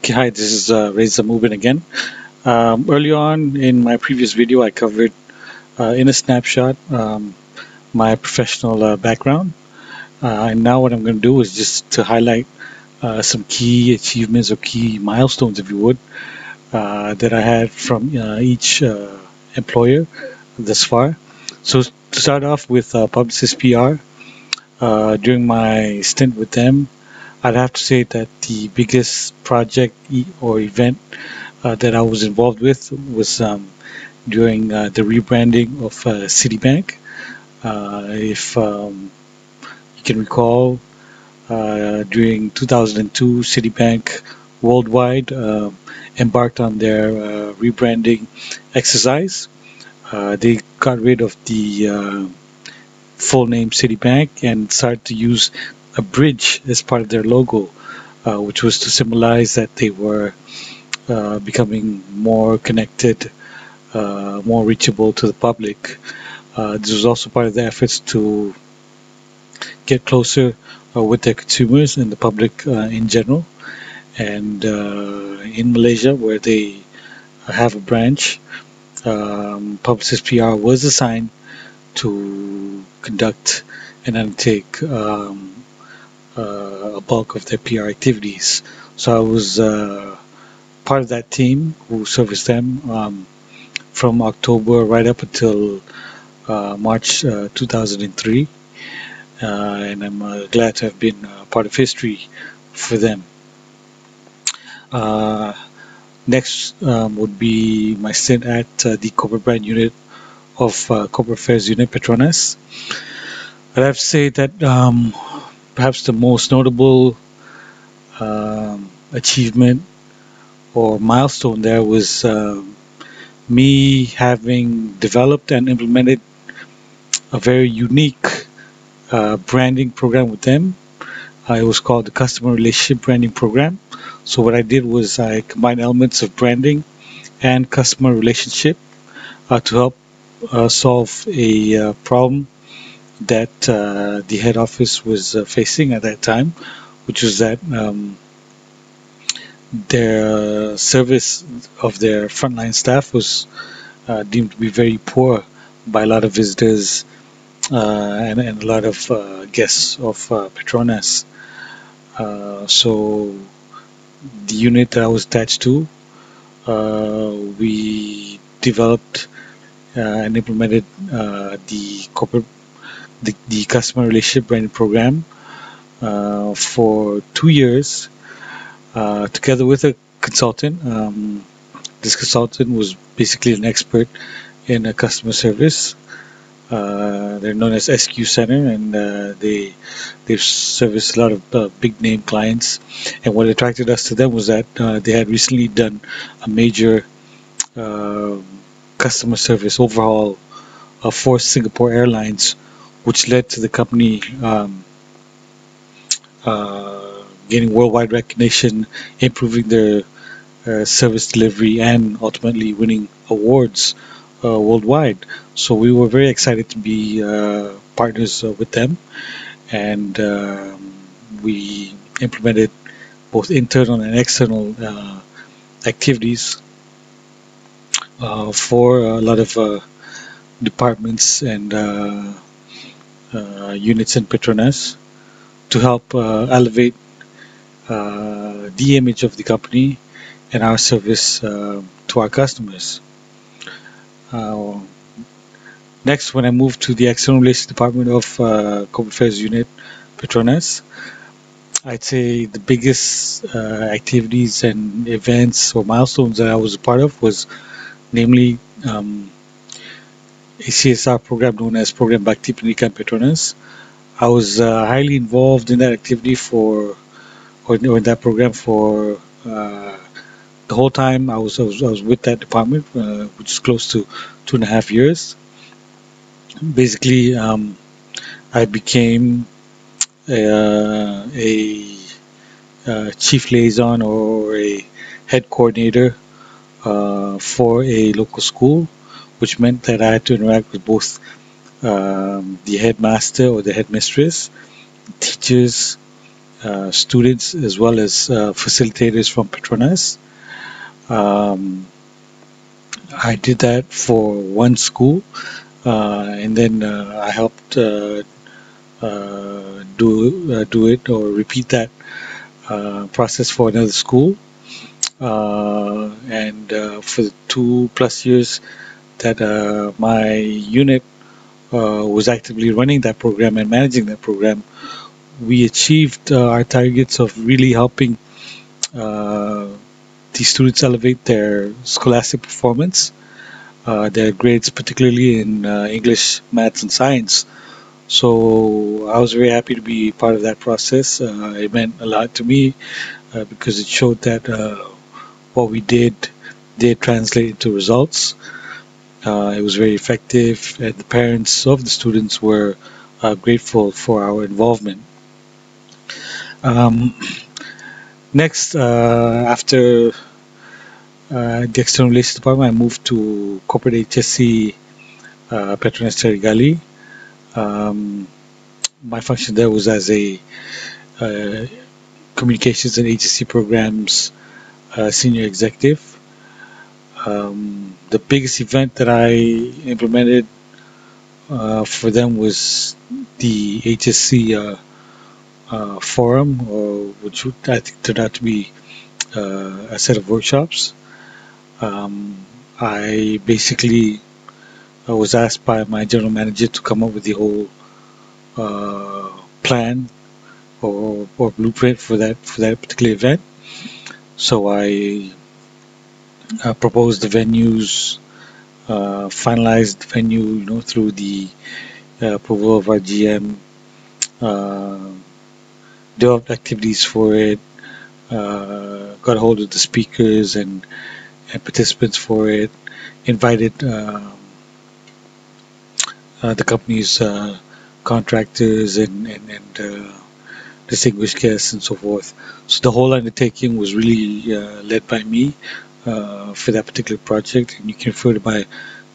Okay, hi, this is Reza Mubin again. Early on in my previous video, I covered in a snapshot my professional background. And now what I'm going to do is just to highlight some key achievements or key milestones, if you would, that I had from each employer thus far. So to start off with Publicis PR, during my stint with them, I'd have to say that the biggest project or event that I was involved with was during the rebranding of Citibank. If you can recall, during 2002, Citibank worldwide embarked on their rebranding exercise. They got rid of the full name Citibank and started to use a bridge as part of their logo, which was to symbolize that they were becoming more connected, more reachable to the public. This was also part of the efforts to get closer with their consumers and the public in general. And in Malaysia, where they have a branch, Publicis PR was assigned to conduct and undertake a bulk of their PR activities. So I was part of that team who serviced them from October right up until March 2003. And I'm glad to have been part of history for them. Next would be my stint at the corporate brand unit of Corporate Affairs Unit Petronas. I'd have to say that perhaps the most notable achievement or milestone there was me having developed and implemented a very unique branding program with them. It was called the Customer Relationship Branding Program. So what I did was I combined elements of branding and customer relationship to help solve a problem that the head office was facing at that time, which was that their service of their frontline staff was deemed to be very poor by a lot of visitors and a lot of guests of Petronas. So the unit that I was attached to, we developed and implemented the customer relationship branding program for 2 years, together with a consultant. This consultant was basically an expert in customer service. They're known as SQ Center, and they've serviced a lot of big name clients. And what attracted us to them was that they had recently done a major customer service overhaul for Singapore Airlines, which led to the company gaining worldwide recognition, improving their service delivery, and ultimately winning awards worldwide. So we were very excited to be partners with them, and we implemented both internal and external activities for a lot of departments and units in Petronas to help elevate the image of the company and our service to our customers. Next, when I moved to the External Relations Department of Corporate Affairs Unit Petronas, I'd say the biggest activities and events or milestones that I was a part of was namely a CSR program known as Program Bakti Pendidikan Petronas. I was highly involved in that activity or in that program for the whole time I was with that department, which is close to 2.5 years. Basically, I became a chief liaison or a head coordinator for a local school, which meant that I had to interact with both the headmaster or the headmistress, teachers, students as well as facilitators from Petronas. Um, I did that for one school, and then I helped do it or repeat that process for another school. And for the 2+ years that my unit was actively running that program and managing that program, we achieved our targets of really helping uh, these students elevate their scholastic performance, their grades, particularly in English, maths, and science. So I was very happy to be part of that process. It meant a lot to me because it showed that what we did translate into results. It was very effective, and the parents of the students were grateful for our involvement. Um, Next, after the external relations department, I moved to corporate HSC Petronas Terigali. Um, my function there was as a uh, communications and HSC programs senior executive. The biggest event that I implemented for them was the HSC forum, or which I think turned out to be a set of workshops. I basically was asked by my general manager to come up with the whole plan or blueprint for that particular event. So I proposed the venues, finalized the venue, through the approval of our GM, uh, developed activities for it, got a hold of the speakers and participants for it, invited the company's contractors and distinguished guests and so forth. So the whole undertaking was really led by me for that particular project, and you can refer to my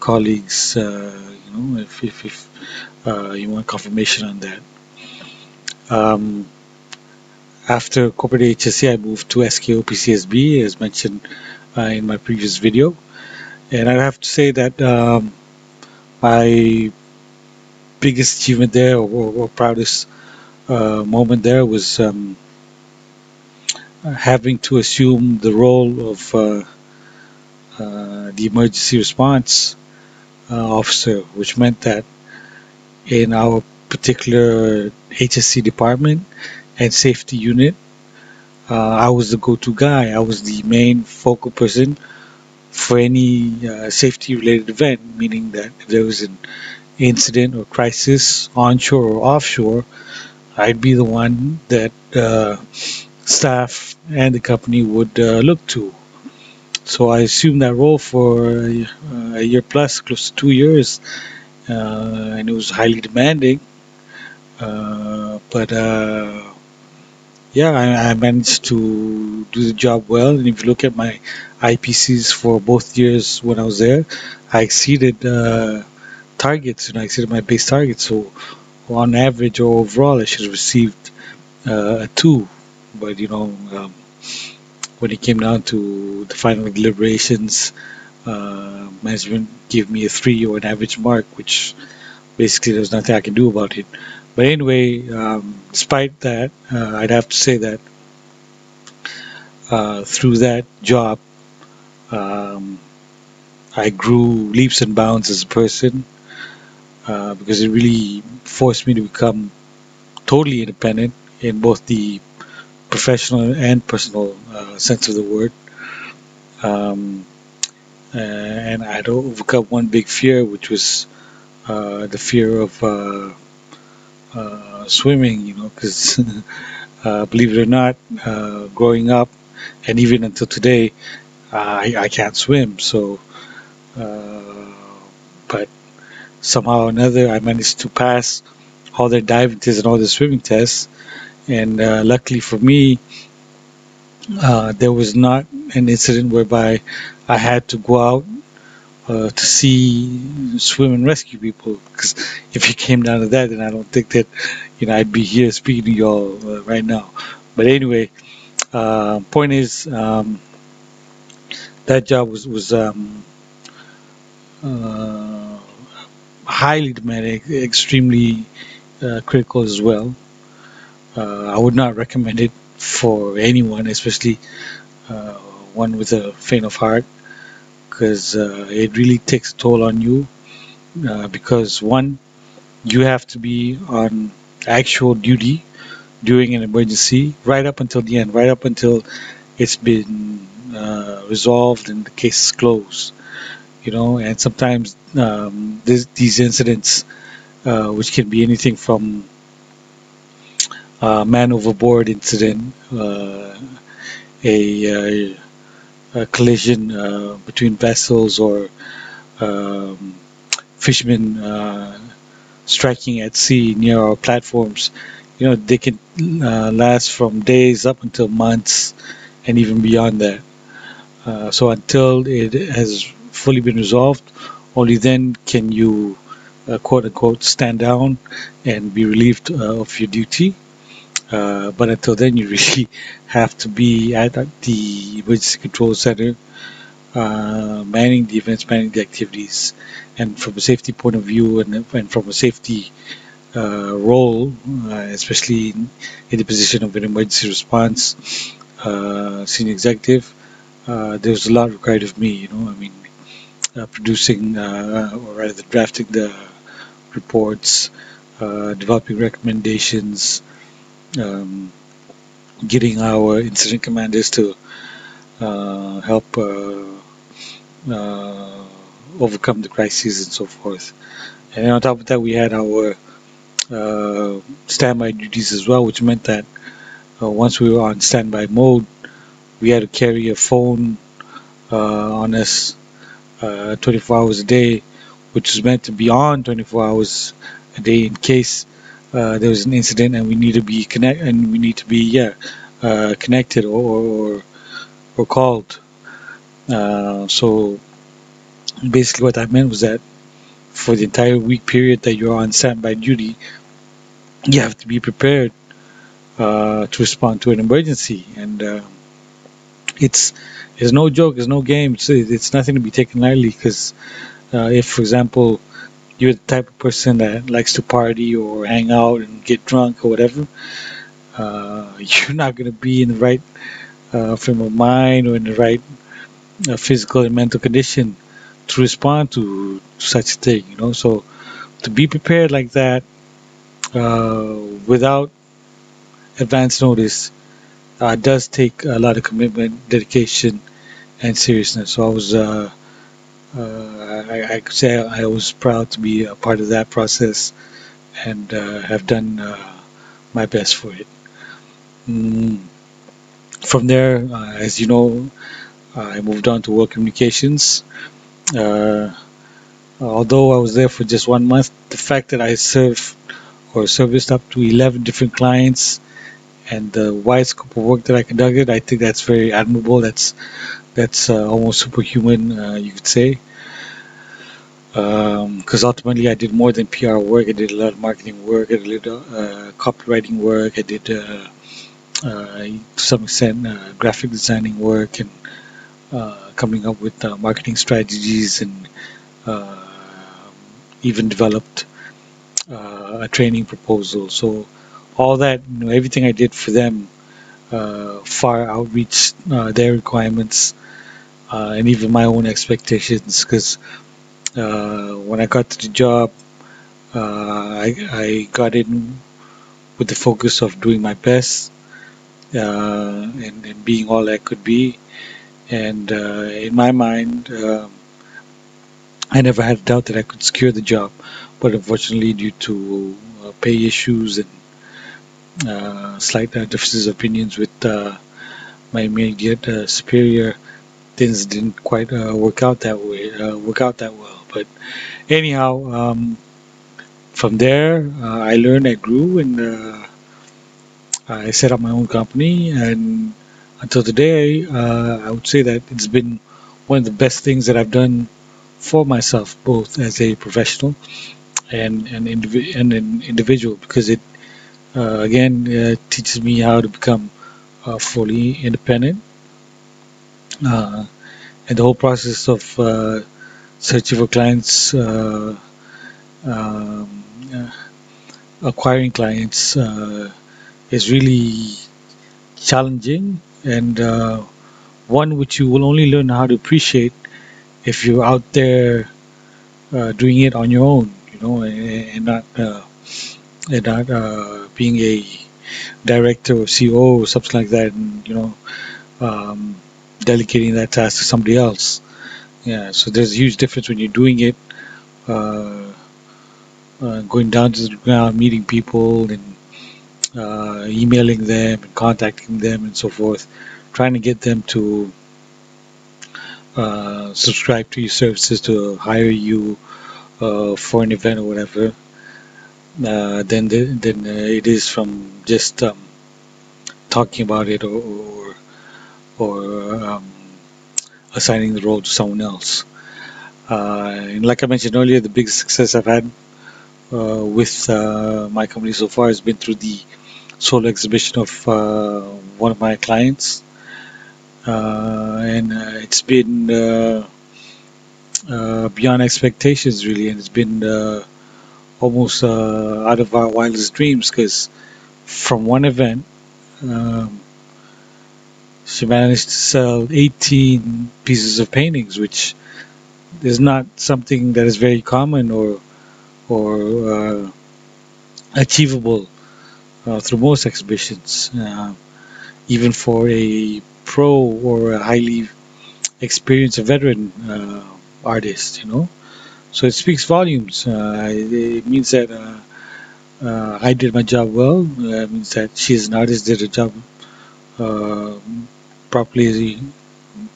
colleagues, if you want confirmation on that. After corporate HSC, I moved to SKO PCSB, as mentioned in my previous video, and I have to say that my biggest achievement there, or proudest moment there, was having to assume the role of the emergency response officer, which meant that in our particular HSC department and safety unit, I was the go-to guy. I was the main focal person for any safety-related event, meaning that if there was an incident or crisis onshore or offshore, I'd be the one that staff and the company would look to. So I assumed that role for a year plus, close to 2 years, and it was highly demanding. But yeah, I managed to do the job well. And if you look at my IPCs for both years when I was there, I exceeded targets, I exceeded my base targets. So on average or overall, I should have received a 2. But when it came down to the final deliberations, management gave me a 3 or an average mark, which basically there's nothing I can do about it. But anyway, despite that, I'd have to say that through that job, um, I grew leaps and bounds as a person because it really forced me to become totally independent in both the professional and personal sense of the word. Um, and I had to overcome one big fear, which was the fear of swimming, because believe it or not, growing up and even until today, I can't swim. So, but somehow or another, I managed to pass all their diving tests and all the swimming tests. And luckily for me, there was not an incident whereby I had to go out to see swim and rescue people. Because if it came down to that, then I don't think that I'd be here speaking to y'all right now. But anyway, point is, that job was uh, highly demanding, extremely critical as well. I would not recommend it for anyone, especially uh, one with a faint of heart, because it really takes a toll on you. Because one, you have to be on actual duty during an emergency right up until the end, right up until it's been resolved and the case is closed. And sometimes these incidents, which can be anything from man overboard incident, a, a collision between vessels, or um, fishermen striking at sea near our platforms. They can last from days up until months and even beyond that. So until it has fully been resolved, only then can you, quote unquote, stand down and be relieved of your duty. But until then, you really have to be at the emergency control center, manning the events, manning the activities. And from a safety point of view, and from a safety role, especially in the position of an emergency response senior executive, there's a lot required of me. I mean, producing, or rather drafting the reports, developing recommendations, um, getting our incident commanders to help uh, overcome the crises and so forth. And then on top of that, we had our standby duties as well, which meant that once we were on standby mode, we had to carry a phone on us 24 hours a day, which is meant to be on 24 hours a day in case there was an incident and we need to be connected, or called. So basically, what that meant was that for the entire week period that you're on standby duty, you have to be prepared to respond to an emergency, and it's no joke, it's no game. It's nothing to be taken lightly, because if, for example, you're the type of person that likes to party or hang out and get drunk or whatever, you're not going to be in the right frame of mind, or in the right physical and mental condition to respond to such a thing. So to be prepared like that, without advance notice, does take a lot of commitment, dedication, and seriousness. So I could say I was proud to be a part of that process, and have done my best for it. Mm, from there, as you know, I moved on to work communications. Uh, Although I was there for just 1 month, the fact that I served or serviced up to 11 different clients, and the wide scope of work that I conducted, I think that's very admirable. That's almost superhuman, you could say. Because ultimately, I did more than PR work. I did a lot of marketing work. I did a little copywriting work. I did, to some extent, graphic designing work, and coming up with marketing strategies, and uh, even developed a training proposal. So all that, everything I did for them far outreached their requirements, and even my own expectations. Because when I got to the job, I got in with the focus of doing my best, and being all I could be. And in my mind, I never had a doubt that I could secure the job. But unfortunately, due to pay issues and slight differences of opinions with my immediate superior, things didn't quite work out that well. But anyhow, from there, I learned, I grew, and I set up my own company. And until today, I would say that it's been one of the best things that I've done for myself, both as a professional and an individual, because it again teaches me how to become fully independent, and the whole process of searching for clients, um, uh, acquiring clients, is really challenging, and one which you will only learn how to appreciate if you're out there doing it on your own, and not being a director or CEO or something like that, and um, delegating that task to somebody else. Yeah, so there's a huge difference when you're doing it, uh, going down to the ground, meeting people, and emailing them, and contacting them, and so forth, trying to get them to subscribe to your services, to hire you for an event or whatever. Than it is from just talking about it, or assigning the role to someone else. And like I mentioned earlier, the biggest success I've had with my company so far has been through the solo exhibition of one of my clients, and it's been beyond expectations, really, and it's been almost out of our wildest dreams, because from one event, um, she managed to sell 18 pieces of paintings, which is not something that is very common or achievable through most exhibitions, even for a pro or a highly experienced veteran artist. So it speaks volumes. It means that I did my job well. It means that she, as an artist, did her job uh, properly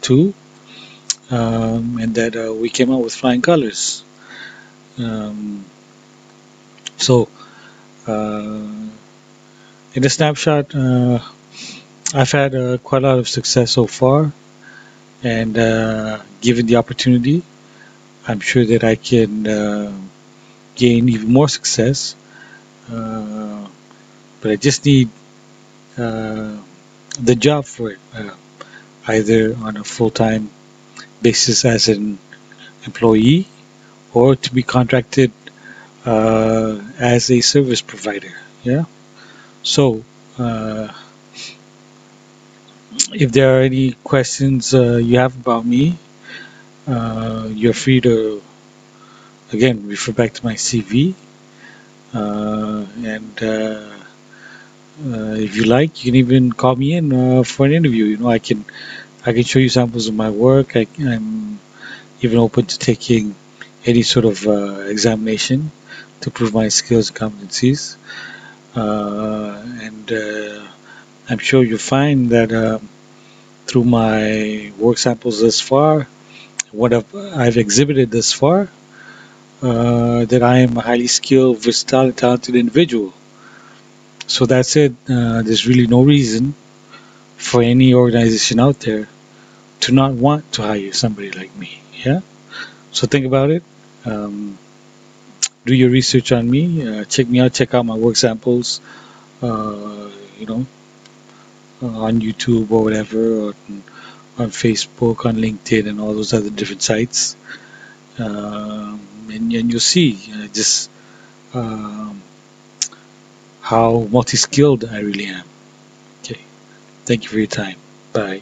too, and that we came out with flying colors. Um, so, uh, in a snapshot, I've had quite a lot of success so far, and given the opportunity, I'm sure that I can gain even more success. Uh, but I just need uh, the job for it, either on a full-time basis as an employee, or to be contracted as a service provider. Yeah. So, if there are any questions you have about me, you're free to again refer back to my CV, and if you like, you can even call me in for an interview. I can show you samples of my work. I'm even open to taking any sort of examination to prove my skills and competencies. And I'm sure you'll find that through my work samples thus far, what I've exhibited thus far, that I am a highly skilled, versatile, and talented individual. So that's it. There's really no reason for any organization out there to not want to hire somebody like me. Yeah. So think about it. Um, do your research on me. Check me out. Check out my work samples. Uh, you know, on YouTube or whatever, or on Facebook, on LinkedIn, and all those other different sites. And you'll see just um, how multi-skilled I really am. Okay. Thank you for your time. Bye.